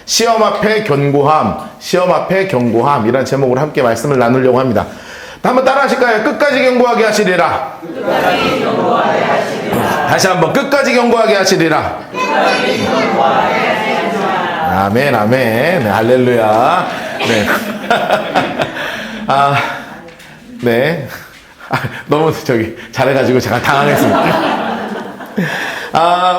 시험 앞에 견고함, 시험 앞에 견고함 이란 제목으로 함께 말씀을 나누려고 합니다. 한번 따라 하실까요? 끝까지 견고하게 하시리라. 끝까지 견고하게 하시리라. 다시 한번 끝까지 견고하게 하시리라. 끝까지 견고하게 하시리라. 아멘, 아멘. 네, 할렐루야. 네. 네. 너무 잘해가지고 제가 당황했습니다.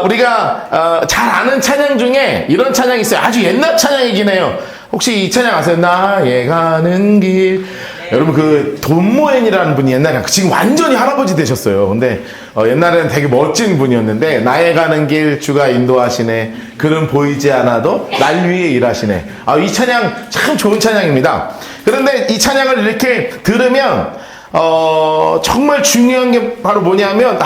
우리가 잘 아는 찬양 중에 이런 찬양이 있어요. 아주 옛날 찬양이긴 해요. 혹시 이 찬양 아세요? 나의 가는 길. 여러분 그 돈모엔이라는 분이 옛날에 지금 완전히 할아버지 되셨어요. 근데 옛날에는 되게 멋진 분이었는데 나의 가는 길 주가 인도하시네. 그는 보이지 않아도 날 위해 일하시네. 이 찬양 참 좋은 찬양입니다. 그런데 이 찬양을 이렇게 들으면 정말 중요한 게 바로 뭐냐면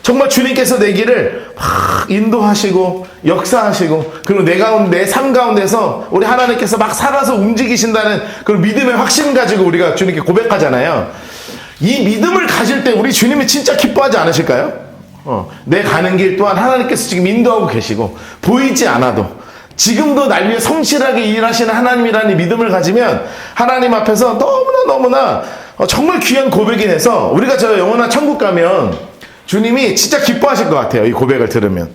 정말 주님께서 내 길을 막 인도하시고 역사하시고 그리고 내 삶 가운데서 우리 하나님께서 막 살아서 움직이신다는 그런 믿음의 확신 가지고 우리가 주님께 고백하잖아요. 이 믿음을 가질 때 우리 주님이 진짜 기뻐하지 않으실까요? 내 가는 길 또한 하나님께서 지금 인도하고 계시고 보이지 않아도 지금도 날 위해 성실하게 일하시는 하나님이라는 믿음을 가지면 하나님 앞에서 너무나 정말 귀한 고백이 돼서 우리가 저 영원한 천국 가면 주님이 진짜 기뻐하실 것 같아요. 이 고백을 들으면.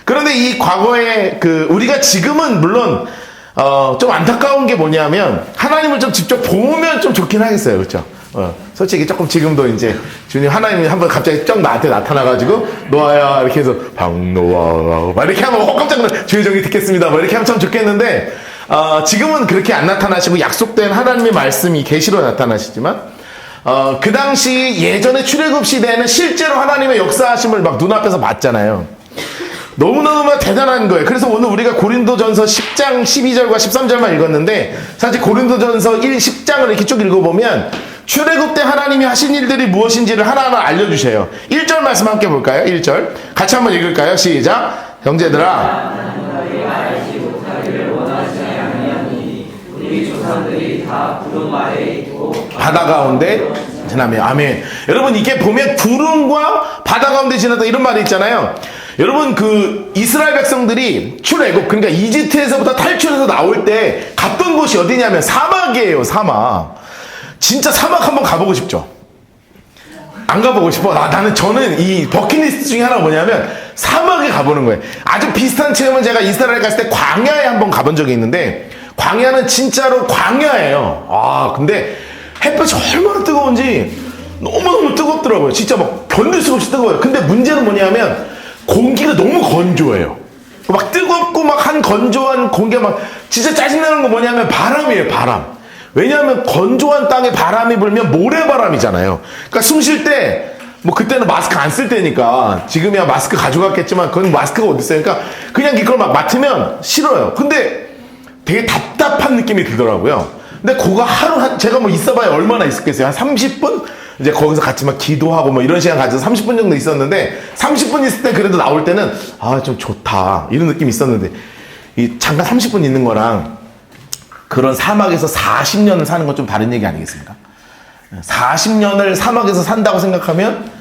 그런데 이 과거에 우리가 지금은 물론 좀 안타까운 게 뭐냐면 하나님을 좀 직접 보면 좀 좋긴 하겠어요. 그렇죠? 솔직히 조금 지금도 이제 주님 하나님이 한번 갑자기 쩍 나한테 나타나가지고 노아야 이렇게 해서 방노아 막 이렇게 하면 깜짝 놀라 주의 종이 듣겠습니다. 뭐 이렇게 하면 참 좋겠는데 지금은 그렇게 안 나타나시고 약속된 하나님의 말씀이 계시로 나타나시지만 그 당시 예전의 출애굽 시대에는 실제로 하나님의 역사하심을 막 눈앞에서 봤잖아요. 너무너무 대단한 거예요. 그래서 오늘 우리가 고린도전서 10장 12절과 13절만 읽었는데 사실 고린도전서 10장을 이렇게 쭉 읽어보면 출애굽 때 하나님이 하신 일들이 무엇인지를 하나하나 알려주셔요. 1절 말씀 함께 볼까요? 1절 같이 한번 읽을까요? 시작. 형제들아 우리 조상들이 다 구름 아래에 있고 바다 가운데 지나며 아멘. 여러분 이게 보면 구름과 바다 가운데 지나다 이런 말이 있잖아요. 여러분 이스라엘 백성들이 출애굽 그러니까 이집트에서부터 탈출해서 나올 때 갔던 곳이 어디냐면 사막이에요. 사막. 진짜 사막 한번 가보고 싶죠? 안 가보고 싶어? 저는 이 버킷리스트 중에 하나가 뭐냐면 사막에 가보는 거예요. 아주 비슷한 체험은 제가 이스라엘 갔을 때 광야에 한번 가본 적이 있는데 광야는 진짜로 광야예요. 근데 햇볕이 얼마나 뜨거운지 너무너무 뜨겁더라고요. 진짜 막 견딜 수 없이 뜨거워요. 근데 문제는 뭐냐면 공기가 너무 건조해요. 막 뜨겁고 막 한 건조한 공기가 막 진짜 짜증나는 거 뭐냐면 바람이에요. 바람. 왜냐하면 건조한 땅에 바람이 불면 모래바람이잖아요. 그러니까 숨 쉴 때 뭐 그때는 마스크 안 쓸 때니까 지금이야 마스크 가져갔겠지만 그건 마스크가 어디 있어요. 그러니까 그냥 이걸 막 맡으면 싫어요. 근데 되게 답답한 느낌이 들더라고요. 근데 그거 제가 뭐 있어봐야 얼마나 있었겠어요? 한 30분? 이제 거기서 같이 막 기도하고 뭐 이런 시간 가져서 30분 정도 있었는데 30분 있을 때 그래도 나올 때는 좀 좋다 이런 느낌이 있었는데 잠깐 30분 있는 거랑 그런 사막에서 40년을 사는 건 좀 다른 얘기 아니겠습니까? 40년을 사막에서 산다고 생각하면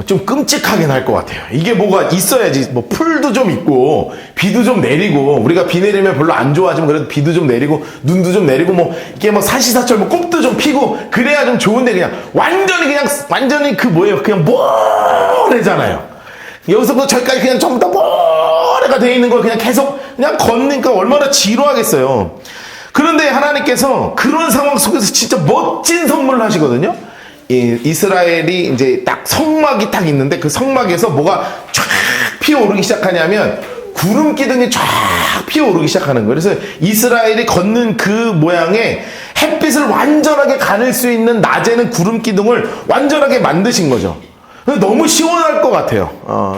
좀 끔찍하긴 할 것 같아요. 이게 뭐가 있어야지 뭐 풀도 좀 있고 비도 좀 내리고 우리가 비 내리면 별로 안 좋아하지만 그래도 비도 좀 내리고 눈도 좀 내리고 뭐 이게 뭐 사시사철 뭐 꽃도 좀 피고 그래야 좀 좋은데 그냥 완전히 그냥 모래잖아요. 여기서부터 저기까지 그냥 전부 다 모래가 돼 있는 걸 그냥 계속 그냥 걷으니까 얼마나 지루하겠어요. 그런데 하나님께서 그런 상황 속에서 진짜 멋진 선물을 하시거든요. 이스라엘이 이제 딱 성막이 딱 있는데 그 성막에서 뭐가 쫙 피어오르기 시작하냐면 구름 기둥이 쫙 피어오르기 시작하는 거예요. 그래서 이스라엘이 걷는 그 모양의 햇빛을 완전하게 가릴 수 있는 낮에는 구름 기둥을 완전하게 만드신 거죠. 너무 시원할 것 같아요.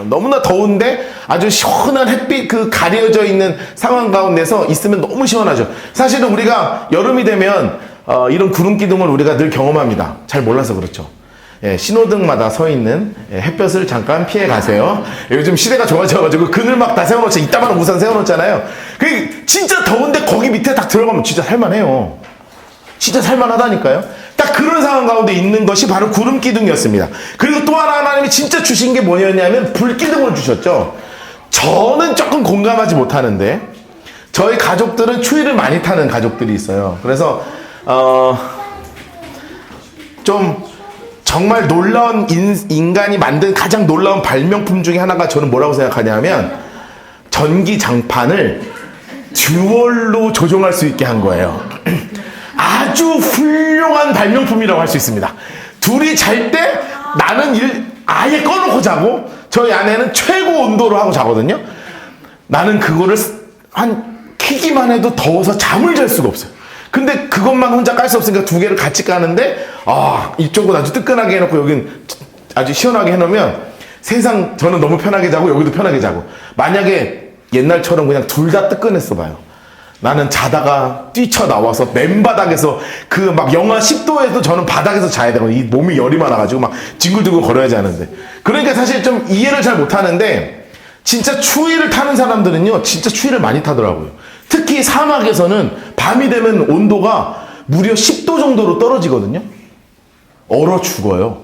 너무나 더운데 아주 시원한 햇빛 가려져 있는 상황 가운데서 있으면 너무 시원하죠. 사실은 우리가 여름이 되면 이런 구름 기둥을 우리가 늘 경험합니다. 잘 몰라서 그렇죠. 신호등마다 서 있는 햇볕을 잠깐 피해 가세요. 요즘 시대가 좋아져가지고 그늘 막 다 세워놓죠. 이따만한 우산 세워놓잖아요. 진짜 더운데 거기 밑에 딱 들어가면 진짜 살만해요. 진짜 살만하다니까요. 딱 그런 상황 가운데 있는 것이 바로 구름 기둥이었습니다. 그리고 또 하나님이 진짜 주신 게 뭐였냐면 불 기둥을 주셨죠. 저는 조금 공감하지 못하는데 저희 가족들은 추위를 많이 타는 가족들이 있어요. 그래서 좀 정말 놀라운 인간이 만든 가장 놀라운 발명품 중에 하나가 저는 뭐라고 생각하냐면 전기장판을 듀얼로 조종할 수 있게 한 거예요. 아주 훌륭한 발명품이라고 할 수 있습니다. 둘이 잘 때 나는 아예 꺼놓고 자고 저희 아내는 최고 온도로 하고 자거든요. 나는 그거를 키기만 해도 더워서 잠을 잘 수가 없어요. 근데 그것만 혼자 깔 수 없으니까 두 개를 같이 까는데 이쪽은 아주 뜨끈하게 해놓고 여긴 아주 시원하게 해놓으면 세상 저는 너무 편하게 자고 여기도 편하게 자고. 만약에 옛날처럼 그냥 둘 다 뜨끈했어 봐요. 나는 자다가 뛰쳐나와서 맨바닥에서 그 막 영하 10도에도 저는 바닥에서 자야 되거든요. 이 몸이 열이 많아가지고 막 뒹굴뒹굴 걸어야지 하는데. 그러니까 사실 좀 이해를 잘 못하는데 진짜 추위를 타는 사람들은요 진짜 추위를 많이 타더라고요. 특히 사막에서는 밤이 되면 온도가 무려 10도 정도로 떨어지거든요. 얼어 죽어요.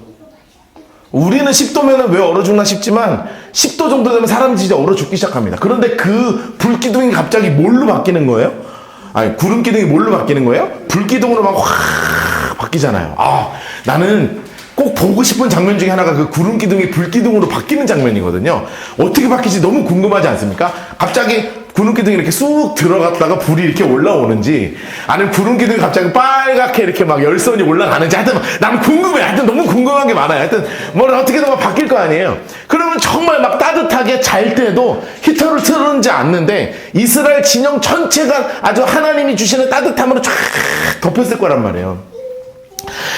우리는 10도면 왜 얼어 죽나 싶지만 10도 정도 되면 사람이 진짜 얼어 죽기 시작합니다. 그런데 그 불기둥이 갑자기 뭘로 바뀌는 거예요? 아니, 구름 기둥이 뭘로 바뀌는 거예요? 불기둥으로 막 확 바뀌잖아요. 나는 꼭 보고 싶은 장면 중에 하나가 그 구름 기둥이 불기둥으로 바뀌는 장면이거든요. 어떻게 바뀌지 너무 궁금하지 않습니까? 갑자기 구름 기둥이 이렇게 쑥 들어갔다가 불이 이렇게 올라오는지, 아니면 구름 기둥이 갑자기 빨갛게 이렇게 막 열선이 올라가는지, 하여튼 나는 궁금해. 하여튼 너무 궁금한 게 많아요. 하여튼 뭐 어떻게든 막 바뀔 거 아니에요. 그러면 정말 막 따뜻하게 잘 때도 히터를 틀는지 않는데 이스라엘 진영 전체가 아주 하나님이 주시는 따뜻함으로 쫙 덮였을 거란 말이에요.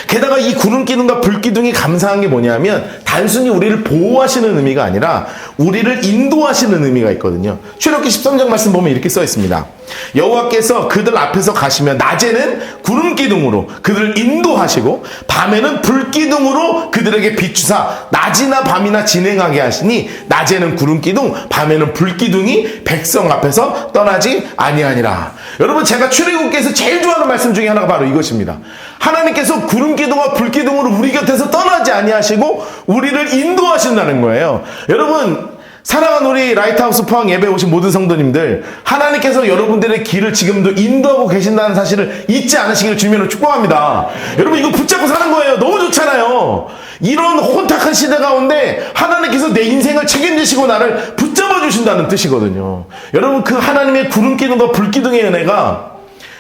게다가 이 구름 기둥과 불 기둥이 감사한 게 뭐냐면 단순히 우리를 보호하시는 의미가 아니라 우리를 인도하시는 의미가 있거든요. 출애굽기 13장 말씀 보면 이렇게 써 있습니다. 여호와께서 그들 앞에서 가시면 낮에는 구름 기둥으로 그들을 인도하시고 밤에는 불 기둥으로 그들에게 비추사 낮이나 밤이나 진행하게 하시니 낮에는 구름 기둥 밤에는 불 기둥이 백성 앞에서 떠나지 아니하니라. 여러분, 제가 출애굽기에서 제일 좋아하는 말씀 중에 하나가 바로 이것입니다. 하나님께서 구름 기둥과 불 기둥으로 우리 곁에서 떠나지 아니하시고 우리를 인도하신다는 거예요. 여러분, 사랑하는 우리 라이트하우스 포항 예배 오신 모든 성도님들, 하나님께서 여러분들의 길을 지금도 인도하고 계신다는 사실을 잊지 않으시기를 주님으로 축복합니다. 여러분, 이거 붙잡고 사는 거예요. 너무 좋잖아요. 이런 혼탁한 시대 가운데 하나님께서 내 인생을 책임지시고 나를 붙잡아 주신다는 뜻이거든요. 여러분, 그 하나님의 구름 기둥과 불 기둥의 은혜가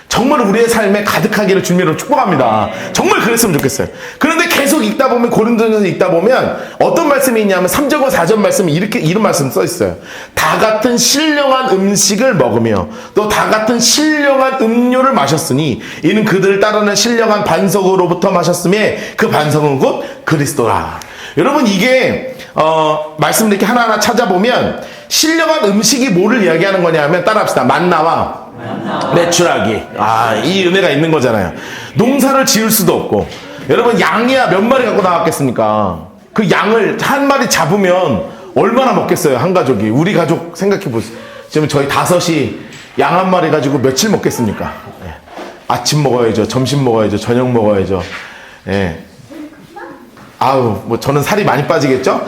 정말 우리의 삶에 가득하기를 주님으로 축복합니다. 정말 그랬으면 좋겠어요. 그런데 계속 읽다 보면, 고린도전서 읽다 보면 어떤 말씀이 있냐면 3절과 4절 말씀이 이런 말씀 써 있어요. 다 같은 신령한 음식을 먹으며 또 다 같은 신령한 음료를 마셨으니 이는 그들을 따르는 신령한 반석으로부터 마셨음에 그 반석은 곧 그리스도라. 여러분, 이게 말씀을 이렇게 하나하나 찾아보면 신령한 음식이 뭐를 이야기하는 거냐면, 따라합시다. 만나와 매출하기. 이 은혜가 있는 거잖아요. 농사를 지을 수도 없고, 여러분, 양이야 몇 마리 갖고 나왔겠습니까? 그 양을 한 마리 잡으면 얼마나 먹겠어요, 한 가족이. 우리 가족 생각해 보세요. 지금 저희 5이 양 한 마리 가지고 며칠 먹겠습니까? 아침 먹어야죠, 점심 먹어야죠, 저녁 먹어야죠. 뭐 저는 살이 많이 빠지겠죠?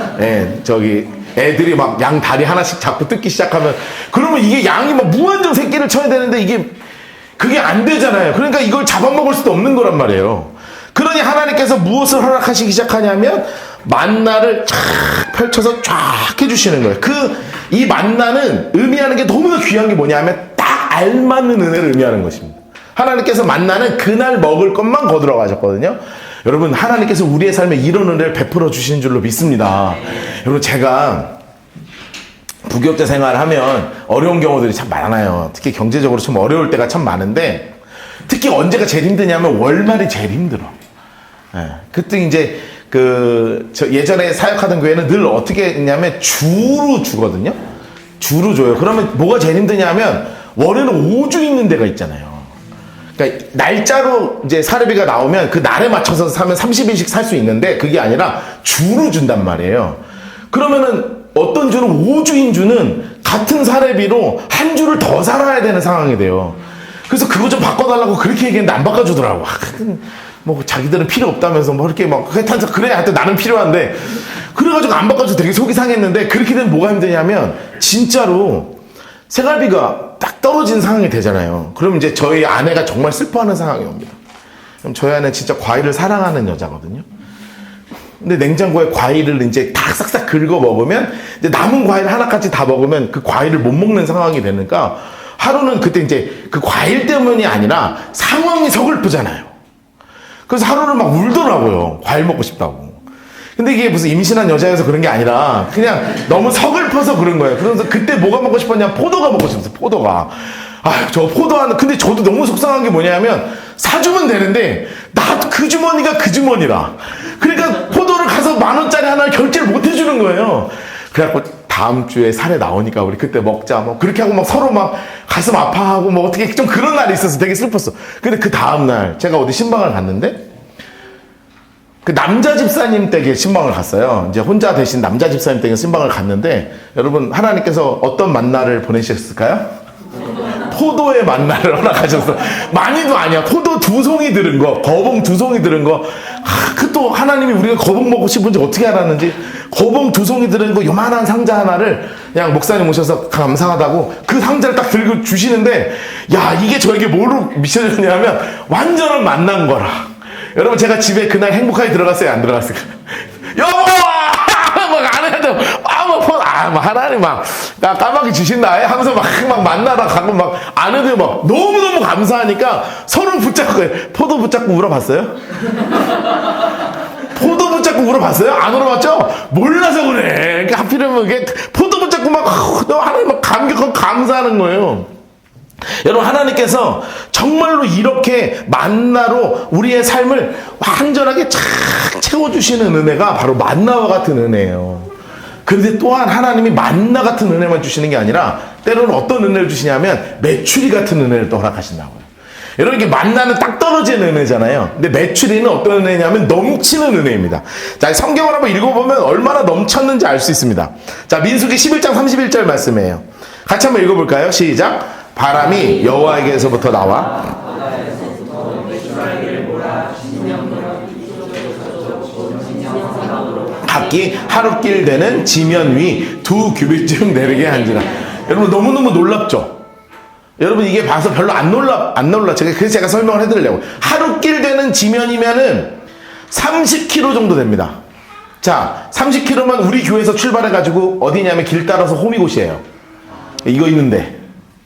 애들이 막 양 다리 하나씩 잡고 뜯기 시작하면, 그러면 이게 양이 막 무한정 새끼를 쳐야 되는데 그게 안 되잖아요. 그러니까 이걸 잡아먹을 수도 없는 거란 말이에요. 그러니 하나님께서 무엇을 허락하시기 시작하냐면 만나를 쫙 펼쳐서 쫙 해주시는 거예요. 이 만나는 의미하는 게 너무나 귀한 게 뭐냐면 딱 알맞는 은혜를 의미하는 것입니다. 하나님께서 만나는 그날 먹을 것만 거두러 가셨거든요. 여러분, 하나님께서 우리의 삶에 이런 은혜를 베풀어 주시는 줄로 믿습니다. 여러분, 제가 부교육자 생활을 하면 어려운 경우들이 참 많아요. 특히 경제적으로 좀 어려울 때가 참 많은데, 특히 언제가 제일 힘드냐면 월말이 제일 힘들어. 그때 이제 예전에 사역하던 교회는 늘 어떻게 했냐면 주로 주거든요. 주로 줘요. 그러면 뭐가 제일 힘드냐면 월에는 5주 있는 데가 있잖아요. 그러니까 날짜로 이제 사례비가 나오면 그 날에 맞춰서 사면 30일씩 살 수 있는데, 그게 아니라 주로 준단 말이에요. 그러면은 어떤 주는 5주인 주는 같은 사례비로 한 주를 더 살아야 되는 상황이 돼요. 그래서 그거 좀 바꿔달라고 그렇게 얘기했는데 안 바꿔주더라고. 뭐 자기들은 필요 없다면서 뭐 이렇게 막 그래 하여튼 나는 필요한데, 그래가지고 안 바꿔줘서 되게 속이 상했는데, 그렇게 되면 뭐가 힘드냐면 진짜로 생활비가 딱 떨어진 상황이 되잖아요. 그럼 이제 저희 아내가 정말 슬퍼하는 상황이 옵니다. 그럼 저희 아내는 진짜 과일을 사랑하는 여자거든요. 근데 냉장고에 과일을 이제 다 싹싹 긁어 먹으면 이제 남은 과일 하나까지 다 먹으면 그 과일을 못 먹는 상황이 되니까 하루는 그때 이제 그 과일 때문이 아니라 상황이 서글프잖아요. 그래서 하루는 막 울더라고요. 과일 먹고 싶다고. 근데 이게 무슨 임신한 여자여서 그런 게 아니라 그냥 너무 서글퍼서 그런 거예요. 그래서 그때 뭐가 먹고 싶었냐? 포도가 먹고 싶었어요. 포도가. 아, 저 포도 하나. 근데 저도 너무 속상한 게 뭐냐면 사주면 되는데 나 그 주머니가 그 주머니라. 그러니까 포도를 가서 10,000원짜리 하나를 결제를 못 해주는 거예요. 그래갖고 다음 주에 사례 나오니까 우리 그때 먹자. 뭐 그렇게 하고 막 서로 막 가슴 아파하고 뭐 어떻게 좀 그런 날이 있어서 되게 슬펐어. 근데 그 다음날 제가 어디 신방을 갔는데 그 남자 집사님 댁에 신방을 갔어요. 이제 혼자 대신 남자 집사님 댁에 신방을 갔는데 여러분 하나님께서 어떤 만나를 보내셨을까요? 포도의 만나를 허락하셨어. 많이도 아니야. 포도 2송이 들은 거, 거봉 2송이 들은 거. 그 또 하나님이 우리가 거봉 먹고 싶은지 어떻게 알았는지 거봉 2송이 들은 거 요만한 상자 하나를 그냥 목사님 오셔서 감사하다고 그 상자를 딱 들고 주시는데 야 이게 저에게 뭐로 미쳐졌냐면 완전한 만난 거라. 여러분 제가 집에 그날 행복하게 들어갔어요? 안 들어갔어요? 여보! 막 아내한테 막 하나님 막 까마귀 주신다 하면서 막 만나다 가고 막 아내들 막 너무너무 감사하니까 서로 붙잡고 포도 붙잡고 울어봤어요? 포도 붙잡고 울어봤어요? 안 울어봤죠? 몰라서 그래. 그러니까 하필이면 이게 포도 붙잡고 막 하나님 막 감격하고 감사하는 거예요. 여러분 하나님께서 정말로 이렇게 만나로 우리의 삶을 완전하게 착 채워주시는 은혜가 바로 만나와 같은 은혜예요. 그런데 또한 하나님이 만나 같은 은혜만 주시는 게 아니라 때로는 어떤 은혜를 주시냐면 메추리 같은 은혜를 또 허락하신다고요. 여러분 이게 만나는 딱 떨어지는 은혜잖아요. 근데 메추리는 어떤 은혜냐면 넘치는 은혜입니다. 자, 성경을 한번 읽어보면 얼마나 넘쳤는지 알 수 있습니다. 자, 민수기 11장 31절 말씀이에요. 같이 한번 읽어볼까요? 시작. 바람이 여호와에게서부터 나와 각기 하루길 되는 지면 위 2규빗쯤 내리게 한지라. 여러분 너무너무 놀랍죠? 여러분 이게 봐서 별로 안 놀라. 그래서 제가 설명을 해드리려고. 하루길 되는 지면이면은 30km 정도 됩니다. 자, 30km만 우리 교회에서 출발해가지고 어디냐면 길 따라서 호미곶이에요. 이거 있는데.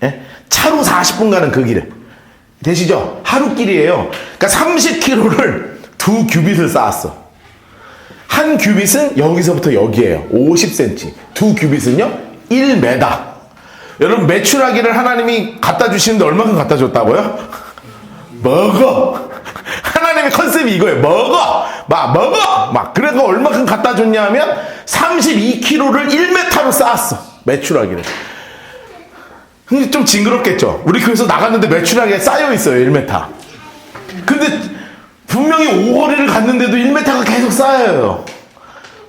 예? 차로 40분 가는 그 길에. 되시죠? 하루길이에요. 그러니까 30km를 2규빗을 쌓았어. 한 규빗은 여기서부터 여기에요. 50cm. 2규빗은요? 1m. 여러분 메추라기를 하나님이 갖다 주시는데 얼마큼 갖다 줬다고요? 먹어. 하나님의 컨셉이 이거예요. 먹어. 막 그래서 얼마큼 갖다 줬냐면 32kg를 1m로 쌓았어. 메추라기를. 근데 좀 징그럽겠죠. 우리 교회에서 나갔는데 메추라기가 쌓여 있어요. 1m. 근데 분명히 5거리를 갔는데도 1m가 계속 쌓여요.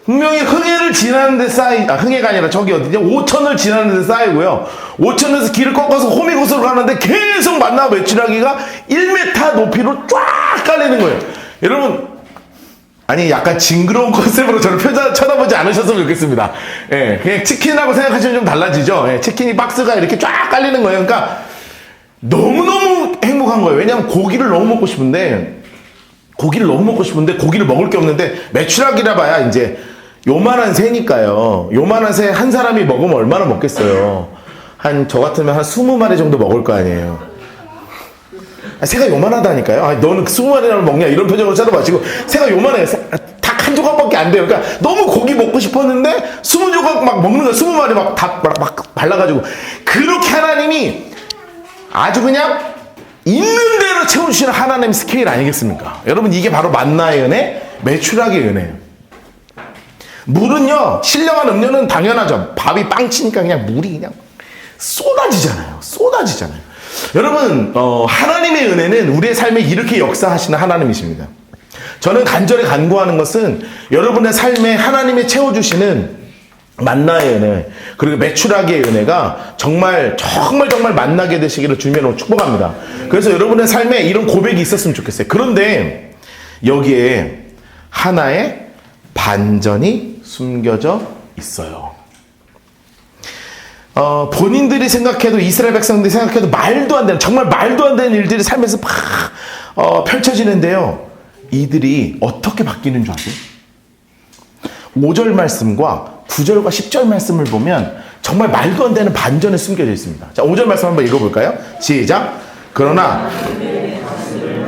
분명히 흥해를 지나는데 흥해가 아니라 저기 어디냐? 오천을 지나는데 쌓이고요. 오천에서 길을 꺾어서 호미곶으로 가는데 계속 만나 메추라기가 1m 높이로 쫙 깔리는 거예요. 여러분, 아니 약간 징그러운 컨셉으로 저를 쳐다보지 않으셨으면 좋겠습니다. 예, 그냥 치킨하고 생각하시면 좀 달라지죠. 예, 치킨이 박스가 이렇게 쫙 깔리는 거예요. 그러니까 너무너무 행복한 거예요. 왜냐하면 고기를 너무 먹고 싶은데 고기를 먹을 게 없는데 메추라기라 봐야 이제 요만한 새니까요. 요만한 새 한 사람이 먹으면 얼마나 먹겠어요. 저 같으면 한 20마리 정도 먹을 거 아니에요. 새가 요만하다니까요. 너는 20마리나 먹냐 이런 표정으로 쳐다봐시고 새가 요만해. 닭 한 조각밖에 안 돼요. 그러니까 너무 고기 먹고 싶었는데 20조각 막 먹는 거야. 20마리 막 발라가지고. 그렇게 하나님이 아주 그냥 있는 대로 채워주시는 하나님 스케일 아니겠습니까? 여러분 이게 바로 만나의 은혜, 메추라기의 은혜예요. 물은요, 신령한 음료는 당연하죠. 밥이 빵치니까 그냥 물이 그냥 쏟아지잖아요. 여러분 하나님의 은혜는 우리의 삶에 이렇게 역사하시는 하나님이십니다. 저는 간절히 간구하는 것은 여러분의 삶에 하나님이 채워주시는 만나의 은혜 그리고 메추라기의 은혜가 정말 만나게 되시기를 주님으로 축복합니다. 그래서 여러분의 삶에 이런 고백이 있었으면 좋겠어요. 그런데 여기에 하나의 반전이 숨겨져 있어요. 본인들이 생각해도 이스라엘 백성들이 생각해도 말도 안 되는 정말 말도 안 되는 일들이 삶에서 막 펼쳐지는데요. 이들이 어떻게 바뀌는 줄 아세요? 5절 말씀과 9절과 10절 말씀을 보면 정말 말도 안 되는 반전이 숨겨져 있습니다. 자, 5절 말씀 한번 읽어볼까요? 시작. 그러나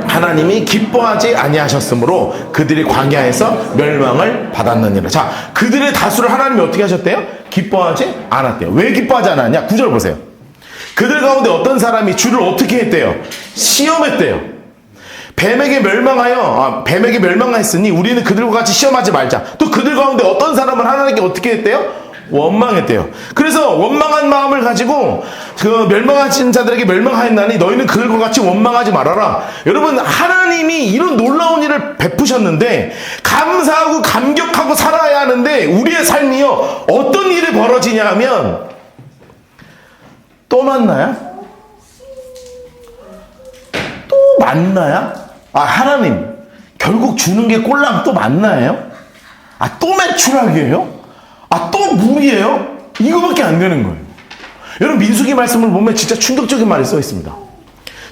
하나님이 기뻐하지 아니하셨으므로 그들이 광야에서 멸망을 받았느니라. 자, 그들의 다수를 하나님이 어떻게 하셨대요? 기뻐하지 않았대요. 왜 기뻐하지 않았냐? 9절 보세요. 그들 가운데 어떤 사람이 주를 어떻게 했대요? 시험했대요. 뱀에게 멸망하였으니 우리는 그들과 같이 시험하지 말자. 또 그들 가운데 어떤 사람은 하나님께 어떻게 했대요? 원망했대요. 그래서 원망한 마음을 가지고 그 멸망하신 자들에게 멸망하였나니 너희는 그들과 같이 원망하지 말아라. 여러분, 하나님이 이런 놀라운 일을 베푸셨는데 감사하고 감격하고 살아야 하는데 우리의 삶이요 어떤 일이 벌어지냐 하면 또 만나야? 또 만나야? 하나님 결국 주는 게 꼴랑 또 만나예요? 또 매출하기예요? 또 물이에요? 이거밖에 안 되는 거예요. 여러분, 민수기 말씀을 보면 진짜 충격적인 말이 써 있습니다.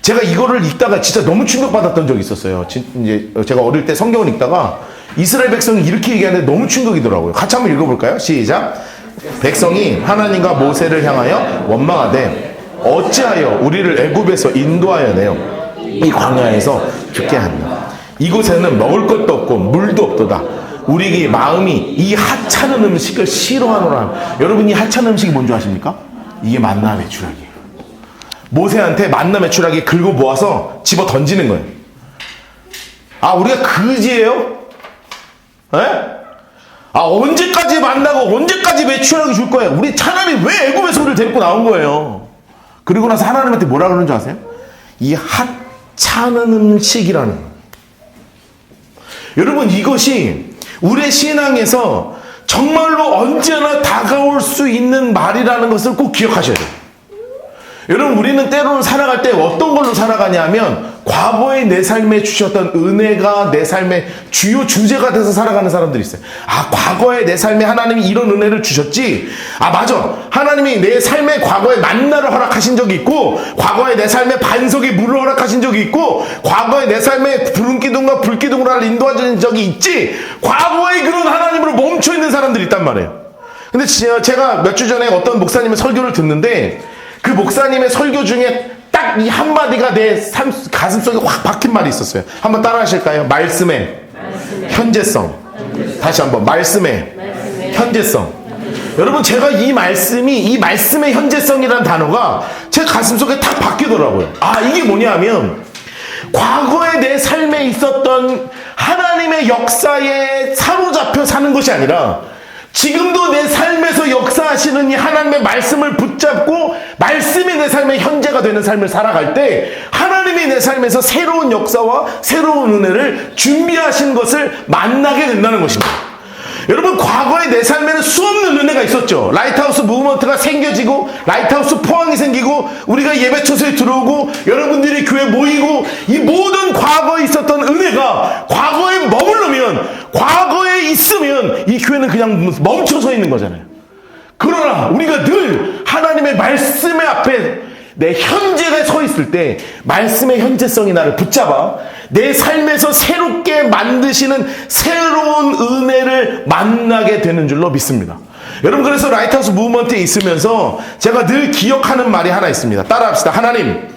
제가 이거를 읽다가 진짜 너무 충격받았던 적이 있었어요. 이제 제가 어릴 때 성경을 읽다가 이스라엘 백성이 이렇게 얘기하는데 너무 충격이더라고요. 같이 한번 읽어볼까요? 시작. 백성이 하나님과 모세를 향하여 원망하되 어찌하여 우리를 애굽에서 인도하여 내어 이 광야에서 죽게 하냐. 이곳에는 먹을 것도 없고 물도 없도다. 우리 마음이 이 하찮은 음식을 싫어하노라. 여러분, 이 하찮은 음식이 뭔지 아십니까? 이게 만나 메추라기예요. 모세한테 만나 메추라기 긁어 모아서 집어 던지는 거예요. 우리가 그지예요? 에? 언제까지 만나고 언제까지 메추라기 줄 거예요? 우리 차라리 왜 애굽에서 우리를 데리고 나온 거예요? 그리고 나서 하나님한테 뭐라 그러는 줄 아세요? 이 하찮은 음식이라는 거예요. 여러분, 이것이 우리의 신앙에서 정말로 언제나 다가올 수 있는 말이라는 것을 꼭 기억하셔야 돼요. 여러분, 우리는 때로는 살아갈 때 어떤 걸로 살아가냐 하면 과거에 내 삶에 주셨던 은혜가 내 삶의 주요 주제가 돼서 살아가는 사람들이 있어요. 과거에 내 삶에 하나님이 이런 은혜를 주셨지. 맞아. 하나님이 내 삶에 과거에 만나를 허락하신 적이 있고, 과거에 내 삶에 반석에 물을 허락하신 적이 있고, 과거에 내 삶에 구름기둥과 불기둥으로 인도하신 적이 있지. 과거에 그런 하나님으로 멈춰있는 사람들이 있단 말이에요. 근데 제가 몇 주 전에 어떤 목사님의 설교를 듣는데 그 목사님의 설교 중에 딱 이 한마디가 내 가슴속에 확 박힌 말이 있었어요. 한번 따라 하실까요? 말씀의 현재성. 다시 한번. 말씀의 현재성. 여러분, 제가 이 말씀의 현재성이라는 단어가 제 가슴속에 탁 박히더라고요. 이게 뭐냐면 과거에 내 삶에 있었던 하나님의 역사에 사로잡혀 사는 것이 아니라 지금도 내 삶에서 역사하시는 이 하나님의 말씀을 붙잡고 말씀이 내 삶의 현재가 되는 삶을 살아갈 때 하나님이 내 삶에서 새로운 역사와 새로운 은혜를 준비하신 것을 만나게 된다는 것입니다. 여러분, 과거에 내 삶에는 수없는 은혜가 있었죠. 라이트하우스 무브먼트가 생겨지고 라이트하우스 포항이 생기고 우리가 예배처소에 들어오고 여러분들이 교회 모이고 이 모든 과거에 있었던 은혜가 과거에 머무르면, 과거에 있으면 이 교회는 그냥 멈춰서 있는 거잖아요. 그러나 우리가 늘 하나님의 말씀의 앞에 내 현재가 서 있을 때 말씀의 현재성이 나를 붙잡아 내 삶에서 새롭게 만드시는 새로운 은혜를 만나게 되는 줄로 믿습니다. 여러분, 그래서 라이트하우스 무브먼트에 있으면서 제가 늘 기억하는 말이 하나 있습니다. 따라합시다. 하나님,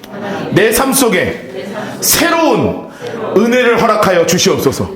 내 삶 속에 새로운 은혜를 허락하여 주시옵소서.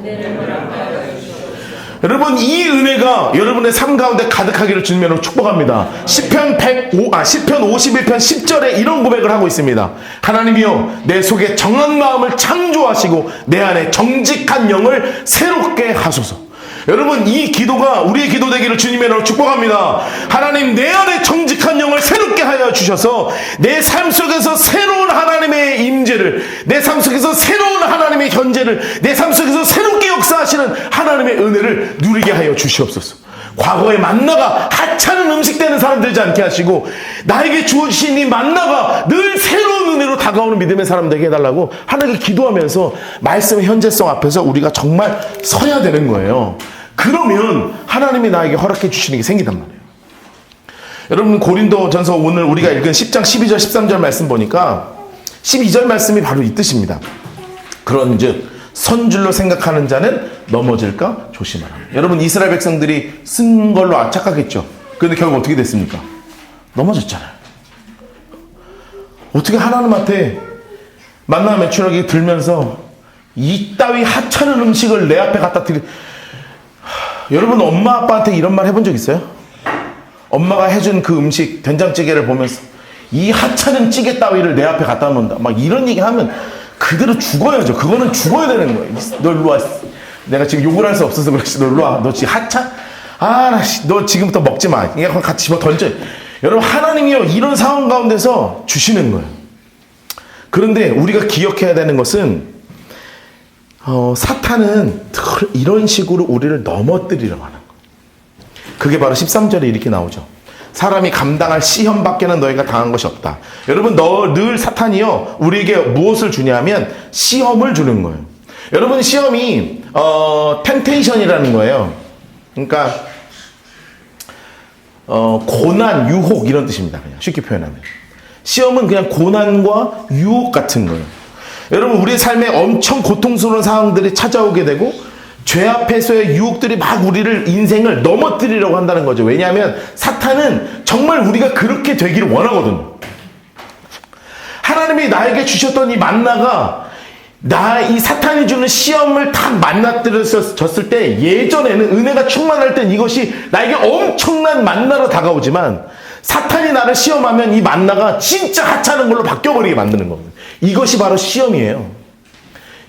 여러분, 이 은혜가 여러분의 삶 가운데 가득하기를 주님으로 축복합니다. 시편 51편 10절에 이런 고백을 하고 있습니다. 하나님이여, 내 속에 정한 마음을 창조하시고 내 안에 정직한 영을 새롭게 하소서. 여러분, 이 기도가 우리의 기도 되기를 주님의 이름으로 축복합니다. 하나님, 내 안에 정직한 영을 새롭게 하여 주셔서 내 삶 속에서 새로운 하나님의 임재를, 내 삶 속에서 새로운 하나님의 현재를, 내 삶 속에서 새롭게 역사하시는 하나님의 은혜를 누리게 하여 주시옵소서. 과거의 만나가 하찮은 음식 되는 사람 되지 않게 하시고 나에게 주어주신 이 만나가 늘 새로운 은혜로 다가오는 믿음의 사람 되게 해달라고 하나님께 기도하면서 말씀의 현재성 앞에서 우리가 정말 서야 되는 거예요. 그러면 하나님이 나에게 허락해 주시는 게 생긴단 말이에요. 여러분 고린도전서 오늘 우리가 읽은 10장 12절 13절 말씀 보니까 12절 말씀이 바로 이 뜻입니다. 그런즉 선줄로 생각하는 자는 넘어질까 조심하라. 여러분 이스라엘 백성들이 쓴 걸로 착각했죠. 그런데 결국 어떻게 됐습니까? 넘어졌잖아요. 어떻게 하나님한테 만나 매출하게 들면서 이따위 하찮은 음식을 내 앞에 갖다 드리. 여러분 엄마 아빠한테 이런 말 해본 적 있어요? 엄마가 해준 그 음식 된장찌개를 보면서 이 하찮은 찌개 따위를 내 앞에 갖다 놓는다 막 이런 얘기 하면 그대로 죽어야죠. 그거는 죽어야 되는 거예요. 너 일로 와. 내가 지금 욕을 할 수 없어서 그렇지. 너 일로 와. 너 지금 하찮? 너 지금부터 먹지 마. 그냥 같이 집어 던져. 여러분 하나님이요 이런 상황 가운데서 주시는 거예요. 그런데 우리가 기억해야 되는 것은 사탄은 이런 식으로 우리를 넘어뜨리려고 하는 거예요. 그게 바로 13절에 이렇게 나오죠. 사람이 감당할 시험밖에는 너희가 당한 것이 없다. 여러분 늘 사탄이요 우리에게 무엇을 주냐면 시험을 주는 거예요. 여러분 시험이 템테이션이라는 거예요. 그러니까 고난, 유혹 이런 뜻입니다. 그냥 쉽게 표현하면 시험은 그냥 고난과 유혹 같은 거예요. 여러분 우리의 삶에 엄청 고통스러운 상황들이 찾아오게 되고 죄 앞에서의 유혹들이 막 우리를 인생을 넘어뜨리려고 한다는 거죠. 왜냐하면 사탄은 정말 우리가 그렇게 되기를 원하거든요. 하나님이 나에게 주셨던 이 만나가 이 사탄이 주는 시험을 딱 만나뜨렸을 때 예전에는 은혜가 충만할 땐 이것이 나에게 엄청난 만나로 다가오지만 사탄이 나를 시험하면 이 만나가 진짜 하찮은 걸로 바뀌어버리게 만드는 겁니다. 이것이 바로 시험이에요.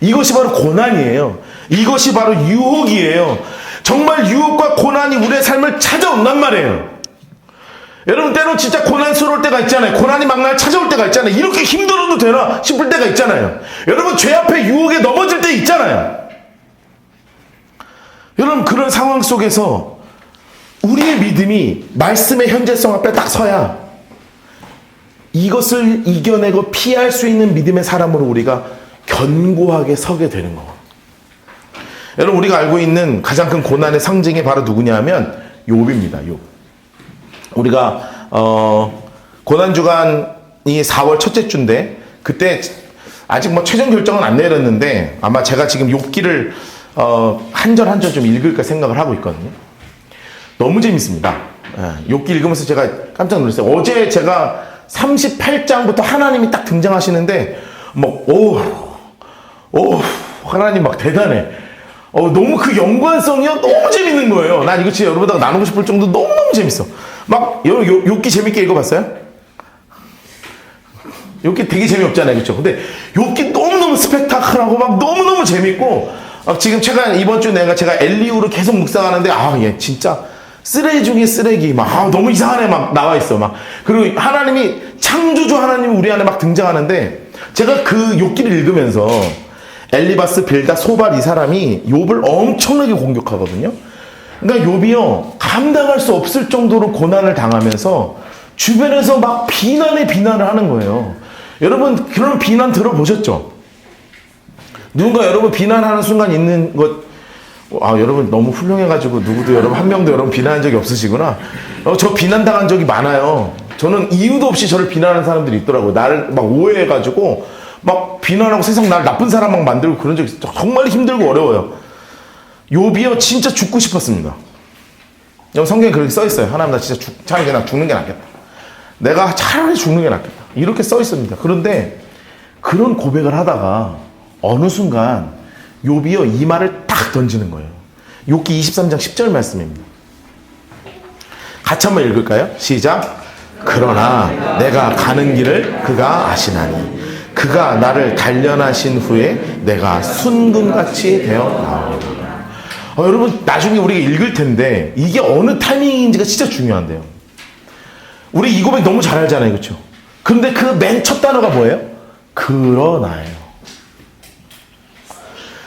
이것이 바로 고난이에요. 이것이 바로 유혹이에요. 정말 유혹과 고난이 우리의 삶을 찾아온단 말이에요. 여러분 때로 진짜 고난스러울 때가 있잖아요. 고난이 막 날 찾아올 때가 있잖아요. 이렇게 힘들어도 되나 싶을 때가 있잖아요. 여러분 죄 앞에 유혹에 넘어질 때 있잖아요. 여러분 그런 상황 속에서 우리의 믿음이 말씀의 현재성 앞에 딱 서야 이것을 이겨내고 피할 수 있는 믿음의 사람으로 우리가 견고하게 서게 되는 거예요. 여러분 우리가 알고 있는 가장 큰 고난의 상징이 바로 누구냐 하면 욥입니다. 욥. 우리가 고난주간이 4월 첫째 주인데 그때 아직 뭐 최종 결정은 안 내렸는데 아마 제가 지금 욥기를 한 절 한 절 좀 읽을까 생각을 하고 있거든요. 너무 재밌습니다. 욥기 읽으면서 제가 깜짝 놀랐어요. 어제 제가 38장부터 하나님이 딱 등장하시는데 하나님 막 대단해. 너무 그 연관성이요 너무 재밌는 거예요. 난 이거 진짜 여러분하고 나누고 싶을 정도 너무너무 재밌어. 막 욥기 재밌게 읽어봤어요? 욥기 되게 재미없잖아요, 그렇죠? 근데 욥기 너무너무 스펙타클하고 막 너무너무 재밌고 지금 이번 주 제가 엘리후를 계속 묵상하는데 얘 진짜 쓰레기 중에 쓰레기 너무 이상한 애 막 나와 있어 막. 그리고 하나님이 창조주 하나님이 우리 안에 막 등장하는데 제가 그 욥기를 읽으면서 엘리바스, 빌닷, 소발 이 사람이 욥을 엄청나게 공격하거든요. 그러니까 욥이요 감당할 수 없을 정도로 고난을 당하면서 주변에서 막 비난을 하는 거예요. 여러분 그런 비난 들어보셨죠? 누군가 여러분 비난하는 순간 있는 것 여러분 너무 훌륭해가지고 누구도 여러분 한 명도 여러분 비난한 적이 없으시구나. 저 비난당한 적이 많아요. 저는 이유도 없이 저를 비난하는 사람들이 있더라고요. 나를 막 오해해가지고 막 비난하고 세상 날 나쁜 사람 막 만들고 그런 적이 있어요. 정말 힘들고 어려워요. 욥이요 진짜 죽고 싶었습니다. 성경에 그렇게 써있어요. 하나님 나 진짜 차라리 그냥 죽는 게 낫겠다. 내가 차라리 죽는 게 낫겠다. 이렇게 써있습니다. 그런데 그런 고백을 하다가 어느 순간 욥이요 이 말을 딱 던지는 거예요. 욥기 23장 10절 말씀입니다. 같이 한번 읽을까요? 시작. 그러나 내가 가는 길을 그가 아시나니 그가 나를 단련하신 후에 내가 순금같이 되어 나오리라. 여러분 나중에 우리가 읽을 텐데 이게 어느 타이밍인지가 진짜 중요한데요. 우리 이 고백 너무 잘 알잖아요, 그렇죠? 근데 그 맨 첫 단어가 뭐예요? 그러나예요.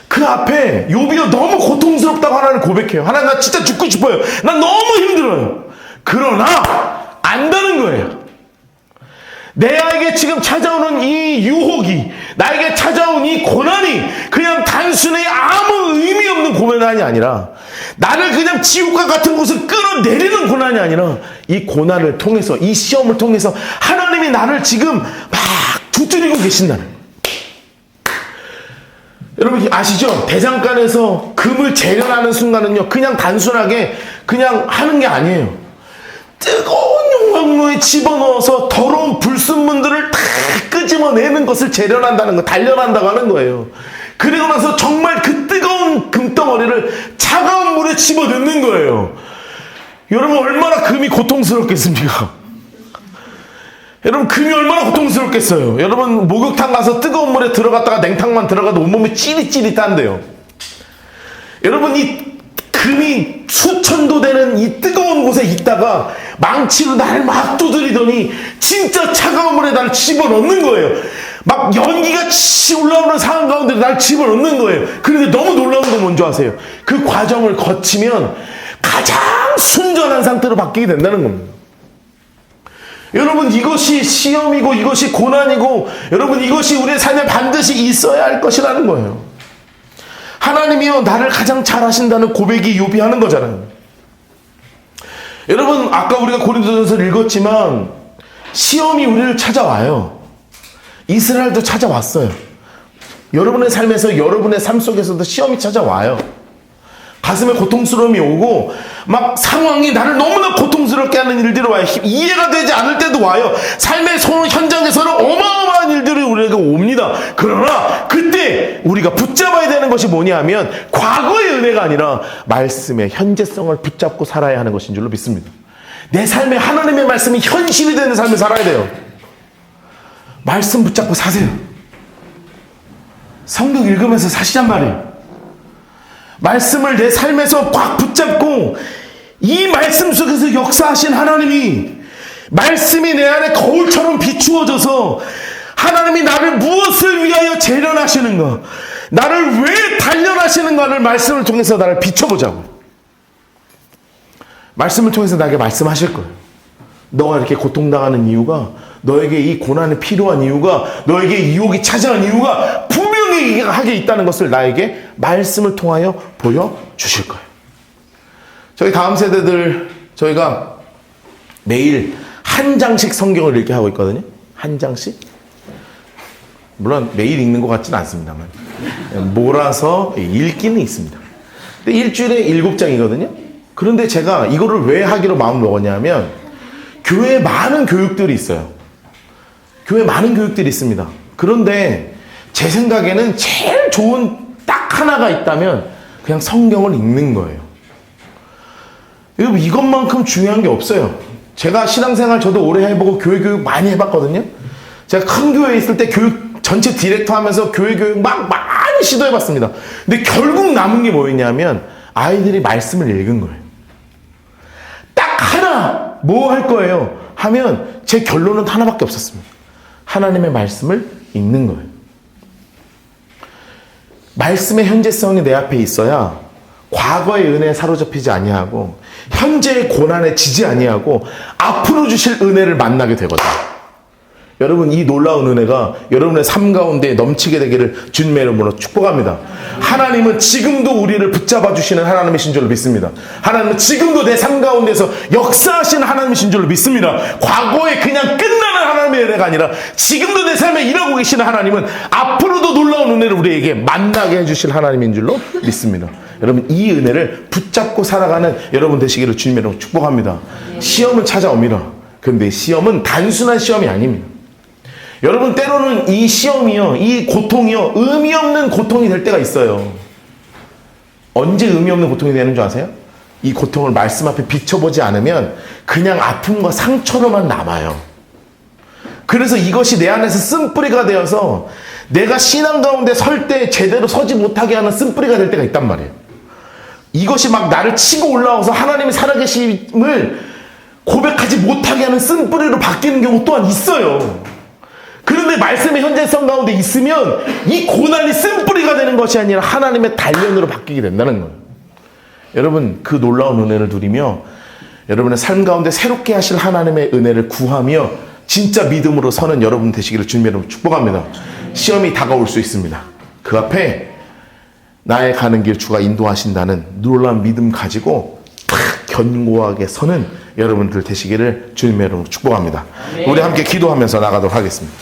그 앞에 욥이요 너무 고통스럽다고 하나님 고백해요. 하나님 나 진짜 죽고 싶어요. 난 너무 힘들어요. 그러나 안다는 거예요. 내게 지금 찾아오는 이 유혹이, 나에게 찾아온 이 고난이 그냥 그냥 단순히 아무 의미 없는 고난이 아니라 나를 그냥 지옥과 같은 곳에 끌어내리는 고난이 아니라 이 고난을 통해서 이 시험을 통해서 하나님이 나를 지금 막 두드리고 계신다는 거예요. 여러분 아시죠? 대장간에서 금을 재련하는 순간은요 그냥 단순하게 그냥 하는 게 아니에요. 뜨거운 용광로에 집어넣어서 더러운 불순물들을 다 끄집어내는 것을 재련한다는 거, 단련한다고 하는 거예요. 그리고 나서 정말 그 뜨거운 금덩어리를 차가운 물에 집어넣는 거예요. 여러분 얼마나 금이 고통스럽겠습니까? 여러분 금이 얼마나 고통스럽겠어요. 여러분 목욕탕 가서 뜨거운 물에 들어갔다가 냉탕만 들어가도 온몸이 찌릿찌릿한데요. 여러분 이 금이 수천도 되는 이 뜨거운 곳에 있다가 망치로 나를 막 두드리더니 진짜 차가운 물에 나를 집어넣는 거예요. 막 연기가 치 올라오는 상황 가운데 나를 집어넣는 거예요. 그런데 너무 놀라운 건 뭔지 아세요? 그 과정을 거치면 가장 순전한 상태로 바뀌게 된다는 겁니다. 여러분 이것이 시험이고 이것이 고난이고 여러분 이것이 우리의 삶에 반드시 있어야 할 것이라는 거예요. 하나님이요 나를 가장 잘 아신다는 고백이 욥이 하는 거잖아요. 여러분 아까 우리가 고린도전서를 읽었지만 시험이 우리를 찾아와요. 이스라엘도 찾아왔어요. 여러분의 삶에서 여러분의 삶 속에서도 시험이 찾아와요. 가슴에 고통스러움이 오고 막 상황이 나를 너무나 고통스럽게 하는 일들이 와요. 이해가 되지 않을 때도 와요. 삶의 현장에서는 어마어마한 일들이 우리에게 옵니다. 그러나 그때 우리가 붙잡아야 되는 것이 뭐냐 하면 과거의 은혜가 아니라 말씀의 현재성을 붙잡고 살아야 하는 것인 줄로 믿습니다. 내 삶에 하나님의 말씀이 현실이 되는 삶을 살아야 돼요. 말씀 붙잡고 사세요. 성경 읽으면서 사시란 말이에요. 말씀을 내 삶에서 꽉 붙잡고 이 말씀 속에서 역사하신 하나님이 말씀이 내 안에 거울처럼 비추어져서 하나님이 나를 무엇을 위하여 재련하시는가, 나를 왜 단련하시는가를 말씀을 통해서 나를 비춰보자고. 말씀을 통해서 나에게 말씀하실 거예요. 너가 이렇게 고통당하는 이유가, 너에게 이 고난이 필요한 이유가, 너에게 유혹이 차지한 이유가 분명히 하게 있다는 것을 나에게 말씀을 통하여 보여주실 거예요. 저희 다음 세대들 저희가 매일 한 장씩 성경을 읽게 하고 있거든요. 한 장씩. 물론 매일 읽는 것 같지는 않습니다만 몰아서 읽기는 있습니다. 근데 일주일에 7장이거든요. 그런데 제가 이거를 왜 하기로 마음을 먹었냐면 교회에 많은 교육들이 있어요. 교회에 많은 교육들이 있습니다. 그런데 제 생각에는 제일 좋은 딱 하나가 있다면 그냥 성경을 읽는 거예요. 여러분 이것만큼 중요한 게 없어요. 제가 신앙생활 저도 오래 해보고 교회 교육 많이 해봤거든요. 제가 큰 교회에 있을 때 교육 전체 디렉터 하면서 교회 교육 막 많이 시도해봤습니다. 근데 결국 남은 게 뭐였냐면 아이들이 말씀을 읽은 거예요. 딱 하나 뭐 할 거예요 하면 제 결론은 하나밖에 없었습니다. 하나님의 말씀을 읽는 거예요. 말씀의 현재성이 내 앞에 있어야 과거의 은혜에 사로잡히지 아니하고 현재의 고난에 지지 아니하고 앞으로 주실 은혜를 만나게 되거든요. 여러분 이 놀라운 은혜가 여러분의 삶 가운데 넘치게 되기를 주님의 이름으로 축복합니다. 하나님은 지금도 우리를 붙잡아 주시는 하나님이신 줄로 믿습니다. 하나님은 지금도 내 삶 가운데서 역사하시는 하나님이신 줄로 믿습니다. 과거에 그냥 끝나는 하나님의 은혜가 아니라 지금도 내 삶에 일하고 계시는 하나님은 앞으로도 놀라운 은혜를 우리에게 만나게 해주실 하나님인 줄로 믿습니다. 여러분 이 은혜를 붙잡고 살아가는 여러분 되시기를 주님의 이름으로 축복합니다. 시험은 찾아옵니다. 그런데 시험은 단순한 시험이 아닙니다. 여러분 때로는 이 시험이요, 이 고통이요, 의미 없는 고통이 될 때가 있어요. 언제 의미 없는 고통이 되는 줄 아세요? 이 고통을 말씀 앞에 비춰보지 않으면 그냥 아픔과 상처로만 남아요. 그래서 이것이 내 안에서 쓴뿌리가 되어서 내가 신앙 가운데 설 때 제대로 서지 못하게 하는 쓴뿌리가 될 때가 있단 말이에요. 이것이 막 나를 치고 올라와서 하나님의 살아계심을 고백하지 못하게 하는 쓴뿌리로 바뀌는 경우 또한 있어요. 그런데 말씀의 현재성 가운데 있으면 이 고난이 쓴뿌리가 되는 것이 아니라 하나님의 단련으로 바뀌게 된다는 거예요. 여러분 그 놀라운 은혜를 누리며 여러분의 삶 가운데 새롭게 하실 하나님의 은혜를 구하며 진짜 믿음으로 서는 여러분 되시기를 주님의 이름으로 축복합니다. 시험이 다가올 수 있습니다. 그 앞에 나의 가는 길 주가 인도하신다는 놀라운 믿음 가지고 탁 견고하게 서는 여러분들 되시기를 주님의 이름으로 축복합니다. 우리 함께 기도하면서 나가도록 하겠습니다.